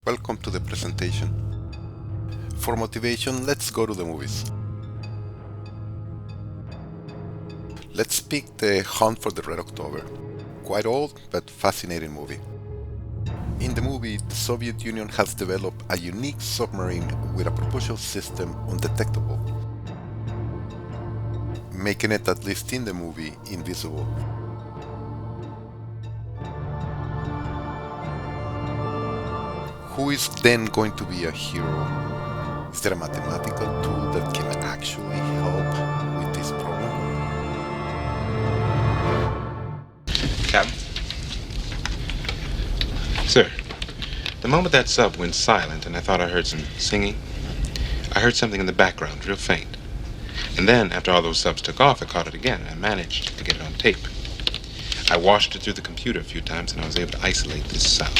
Welcome to the presentation. For motivation, let's go to the movies. Let's pick The Hunt for the Red October. Quite old, but fascinating movie. In the movie, the Soviet Union has developed a unique submarine with a propulsion system undetectable, making it, at least in the movie, invisible. Who is then going to be a hero? Is there a mathematical tool that can actually help with this problem? Captain? Sir, the moment that sub went silent and I thought I heard some singing, I heard something in the background, real faint. And then, after all those subs took off, I caught it again and I managed to get it on tape. I washed it through the computer a few times and I was able to isolate this sound.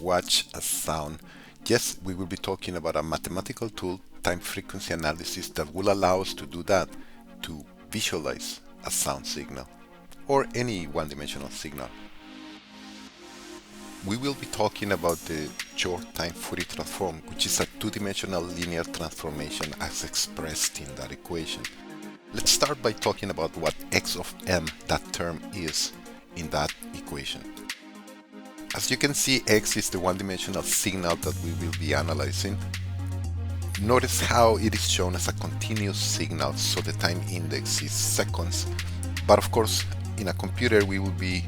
Watch a sound. Yes, we will be talking about a mathematical tool, time frequency analysis, that will allow us to do that, to visualize a sound signal or any one-dimensional signal. We will be talking about the short time Fourier transform, which is a two-dimensional linear transformation as expressed in that equation. Let's start by talking about what x of m, that term, is in that equation. As you can see, x is the one-dimensional signal that we will be analyzing. Notice how it is shown as a continuous signal, so the time index is seconds. But of course, in a computer we will be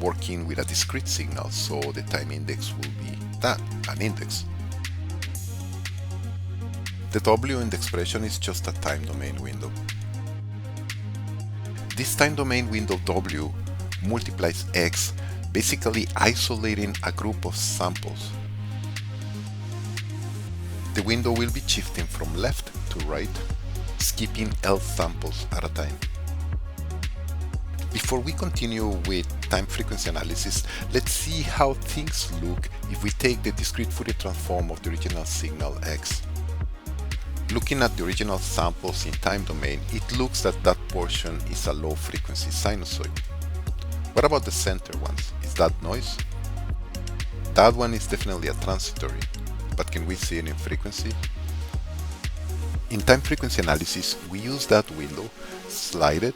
working with a discrete signal, so the time index will be that, an index. The w in the expression is just a time domain window. This time domain window w multiplies x, basically isolating a group of samples. The window will be shifting from left to right, skipping L samples at a time. Before we continue with time frequency analysis, let's see how things look if we take the discrete Fourier transform of the original signal x. Looking at the original samples in time domain, it looks that that portion is a low frequency sinusoid. What about the center ones? Is that noise? That one is definitely a transitory, but can we see it in frequency? In time frequency analysis, we use that window, slide it,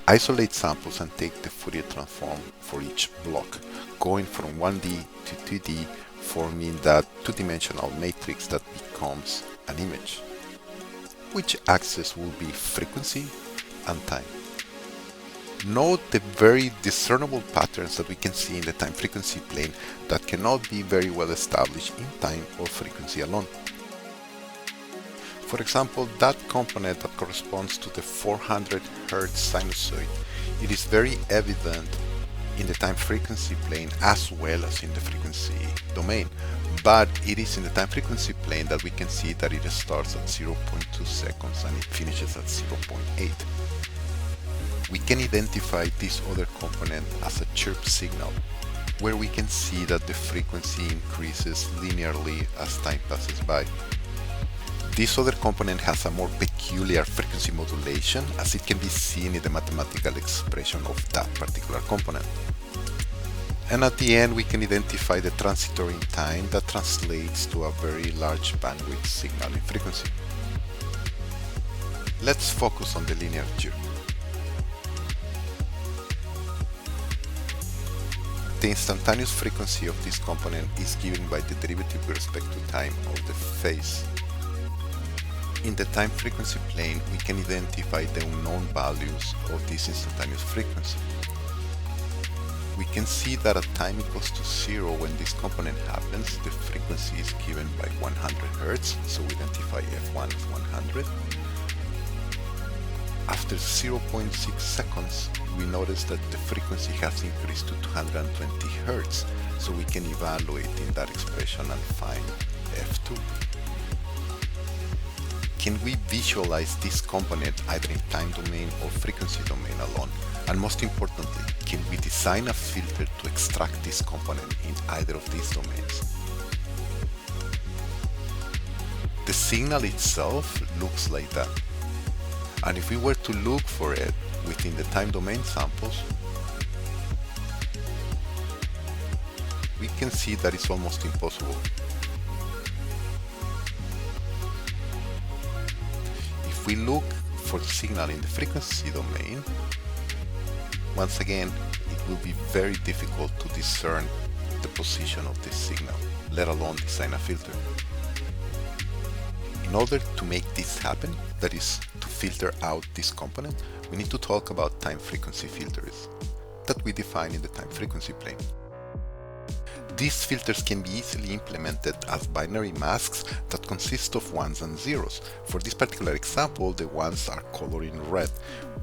isolate samples and take the Fourier transform for each block, going from 1D to 2D, forming that two-dimensional matrix that becomes an image. Which axis will be frequency and time? Note the very discernible patterns that we can see in the time frequency plane that cannot be very well established in time or frequency alone. For example, that component that corresponds to the 400 Hz sinusoid, it is very evident in the time frequency plane as well as in the frequency domain, but it is in the time frequency plane that we can see that it starts at 0.2 seconds and it finishes at 0.8. We can identify this other component as a chirp signal, where we can see that the frequency increases linearly as time passes by. This other component has a more peculiar frequency modulation, as it can be seen in the mathematical expression of that particular component. And at the end, we can identify the transitory in time that translates to a very large bandwidth signal in frequency. Let's focus on the linear chirp. The instantaneous frequency of this component is given by the derivative with respect to time of the phase. In the time frequency plane, we can identify the unknown values of this instantaneous frequency. We can see that at time equals to 0 when this component happens, the frequency is given by 100 Hz, so we identify f1 as 100. After 0.6 seconds, we notice that the frequency has increased to 220 Hz, so we can evaluate in that expression and find f2. Can we visualize this component either in time domain or frequency domain alone? And most importantly, can we design a filter to extract this component in either of these domains? The signal itself looks like that. And if we were to look for it within the time domain samples, we can see that it's almost impossible. If we look for the signal in the frequency domain, once again, it will be very difficult to discern the position of this signal, let alone design a filter. In order to make this happen, that is, to filter out this component, we need to talk about time frequency filters that we define in the time frequency plane. These filters can be easily implemented as binary masks that consist of ones and zeros. For this particular example, the ones are colored in red.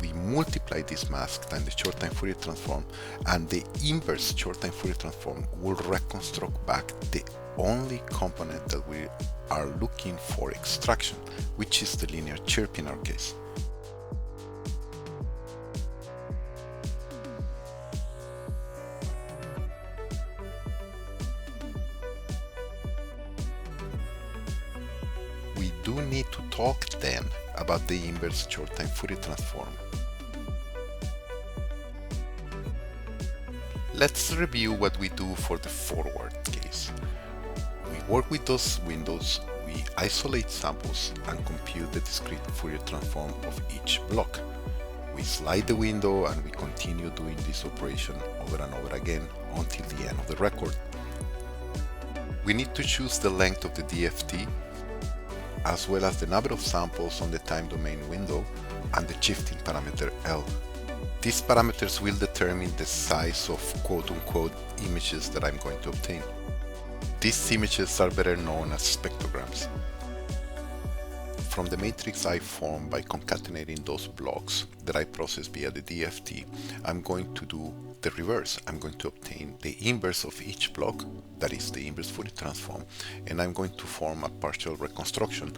We multiply this mask times the short time Fourier transform, and the inverse short time Fourier transform will reconstruct back the only component that we are looking for extraction, which is the linear chirp in our case. We do need to talk then about the inverse short time Fourier transform. Let's review what we do for the forward case. We work with those windows, we isolate samples and compute the discrete Fourier transform of each block. We slide the window and we continue doing this operation over and over again until the end of the record. We need to choose the length of the DFT, as well as the number of samples on the time domain window and the shifting parameter L. These parameters will determine the size of quote-unquote images that I'm going to obtain. These images are better known as spectrograms. From the matrix I form by concatenating those blocks that I process via the DFT, I'm going to do the reverse. I'm going to obtain the inverse of each block, that is the inverse Fourier transform, and I'm going to form a partial reconstruction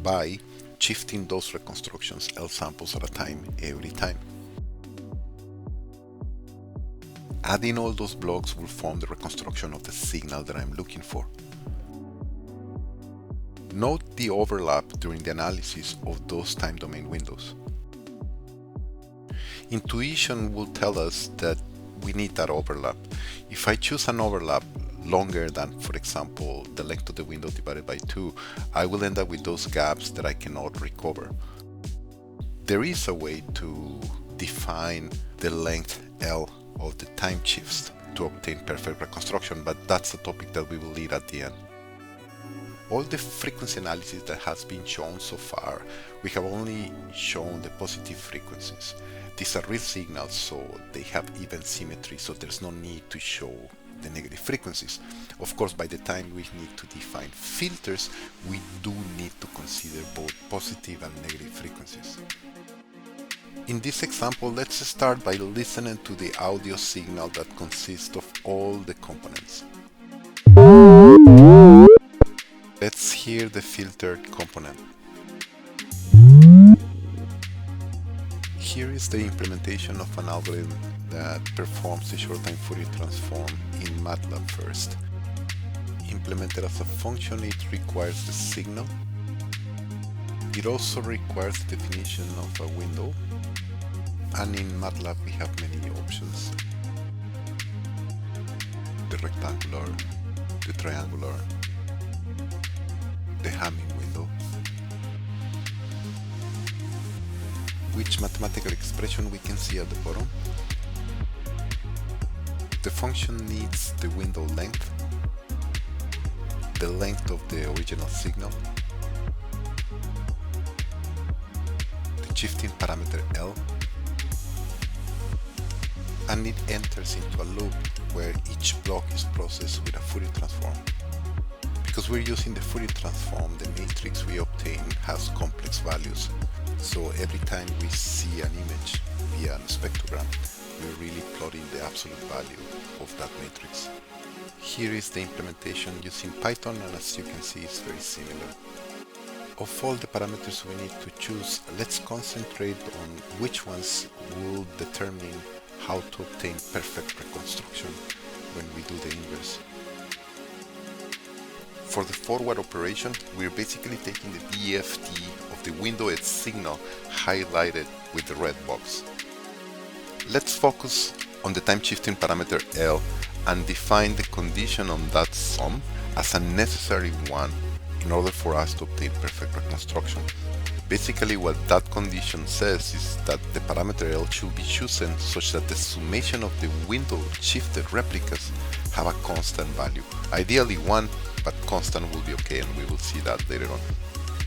by shifting those reconstructions L samples at a time every time. Adding all those blocks will form the reconstruction of the signal that I'm looking for. Note the overlap during the analysis of those time domain windows. Intuition will tell us that we need that overlap. If I choose an overlap longer than, for example, the length of the window divided by 2, I will end up with those gaps that I cannot recover. There is a way to define the length L of the time shifts to obtain perfect reconstruction, but that's a topic that we will lead at the end. All the frequency analysis that has been shown so far, we have only shown the positive frequencies. These are real signals, so they have even symmetry, so there's no need to show the negative frequencies. Of course, by the time we need to define filters, we do need to consider both positive and negative frequencies. In this example, let's start by listening to the audio signal that consists of all the components. Let's hear the filtered component. Here is the implementation of an algorithm that performs the short time Fourier transform in MATLAB first. Implemented as a function, it requires the signal. It also requires the definition of a window. And in MATLAB we have many options. The rectangular, the triangular, the Hamming window. Which mathematical expression we can see at the bottom. The function needs the window length, the length of the original signal, the shifting parameter L, and it enters into a loop where each block is processed with a Fourier transform. Because we're using the Fourier transform, the matrix we obtain has complex values. So every time we see an image via a spectrogram, we're really plotting the absolute value of that matrix. Here is the implementation using Python, and as you can see, it's very similar. Of all the parameters we need to choose, let's concentrate on which ones will determine how to obtain perfect reconstruction when we do the inverse. For the forward operation, we're basically taking the DFT of the window edge signal highlighted with the red box. Let's focus on the time shifting parameter L and define the condition on that sum as a necessary one in order for us to obtain perfect reconstruction. Basically, what that condition says is that the parameter L should be chosen such that the summation of the window shifted replicas have a constant value. Ideally 1, but constant will be okay, and we will see that later on.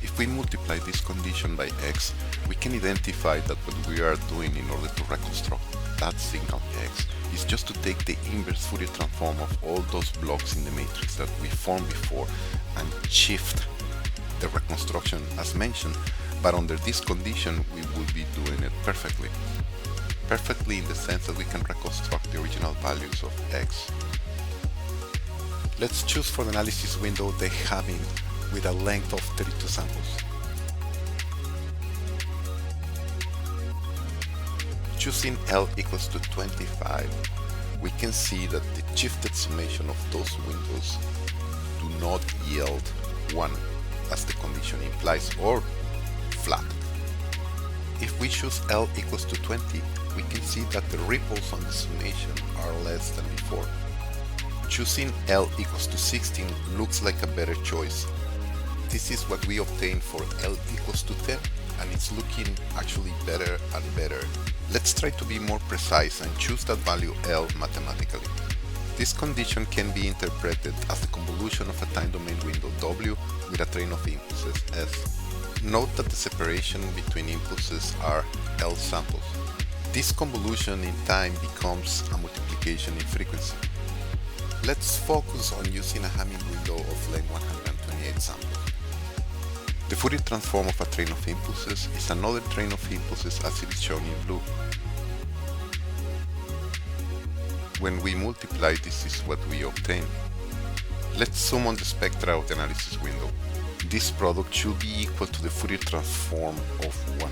If we multiply this condition by x, we can identify that what we are doing in order to reconstruct that signal x is just to take the inverse Fourier transform of all those blocks in the matrix that we formed before and shift the reconstruction as mentioned, but under this condition we will be doing it perfectly. Perfectly in the sense that we can reconstruct the original values of x. Let's choose for the analysis window the Hamming with a length of 32 samples. Choosing L equals to 25, we can see that the shifted summation of those windows do not yield 1, as the condition implies, or flat. If we choose L equals to 20, we can see that the ripples on the summation are less than before. Choosing L equals to 16 looks like a better choice. This is what we obtained for L equals to 10, and it's looking actually better and better. Let's try to be more precise and choose that value L mathematically. This condition can be interpreted as the convolution of a time domain window W with a train of impulses S. Note that the separation between impulses are L samples. This convolution in time becomes a multiplication in frequency. Let's focus on using a Hamming window of length 128 samples. The Fourier transform of a train of impulses is another train of impulses as it is shown in blue. When we multiply, this is what we obtain. Let's zoom on the spectra of the analysis window. This product should be equal to the Fourier transform of 1,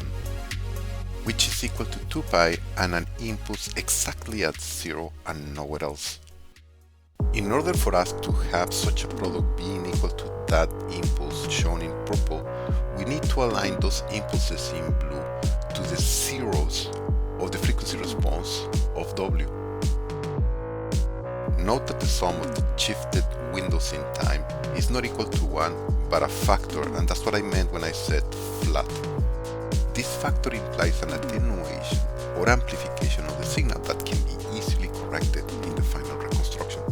which is equal to 2 pi and an impulse exactly at 0 and nowhere else. In order for us to have such a product being equal to that impulse shown in purple, we need to align those impulses in blue to the zeros of the frequency response of W. Note that the sum of the shifted windows in time is not equal to 1, but a factor, and that's what I meant when I said flat. This factor implies an attenuation or amplification of the signal that can be easily corrected in the final reconstruction.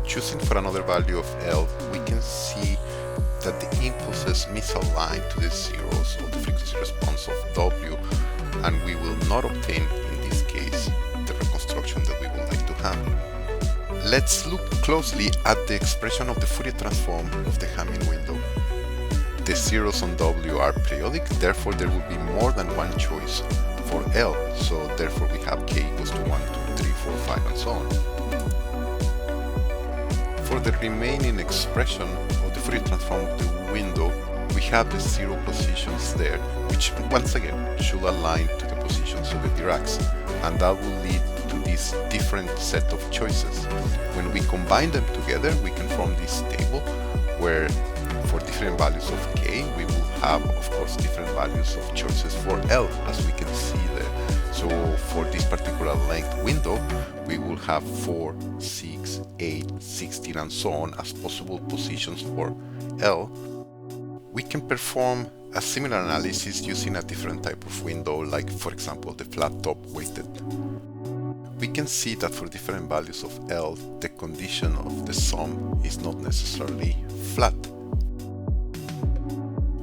Choosing for another value of L, we can see that the impulses misalign to the zeros of the frequency response of W, and we will not obtain, in this case, the reconstruction that we would like to have. Let's look closely at the expression of the Fourier transform of the Hamming window. The zeros on W are periodic, therefore there will be more than one choice for L, so therefore we have k equals to 1, 2, 3, 4, 5, and so on. For the remaining expression of the Fourier transform of the window, we have the 0 positions there, which once again should align to the positions of the Diracs, and that will lead to this different set of choices. When we combine them together, we can form this table where for different values of k, we will have, of course, different values of choices for L, as we can see there. So for this particular length window, we will have 4, 6, 8, 16, and so on as possible positions for L. We can perform a similar analysis using a different type of window, like for example the flat top weighted. We can see that for different values of L, the condition of the sum is not necessarily flat.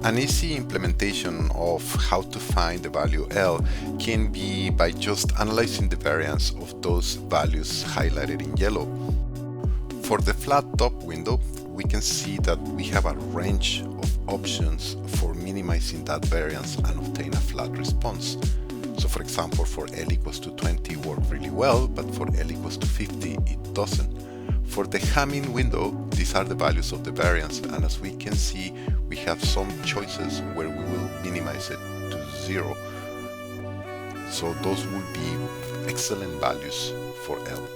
An easy implementation of how to find the value L can be by just analyzing the variance of those values highlighted in yellow. For the flat top window, we can see that we have a range of options for minimizing that variance and obtain a flat response. So for example, for L equals to 20 works really well, but for L equals to 50 it doesn't. For the Hamming window, these are the values of the variance, and as we can see, we have some choices where we will minimize it to 0. So those will be excellent values for L.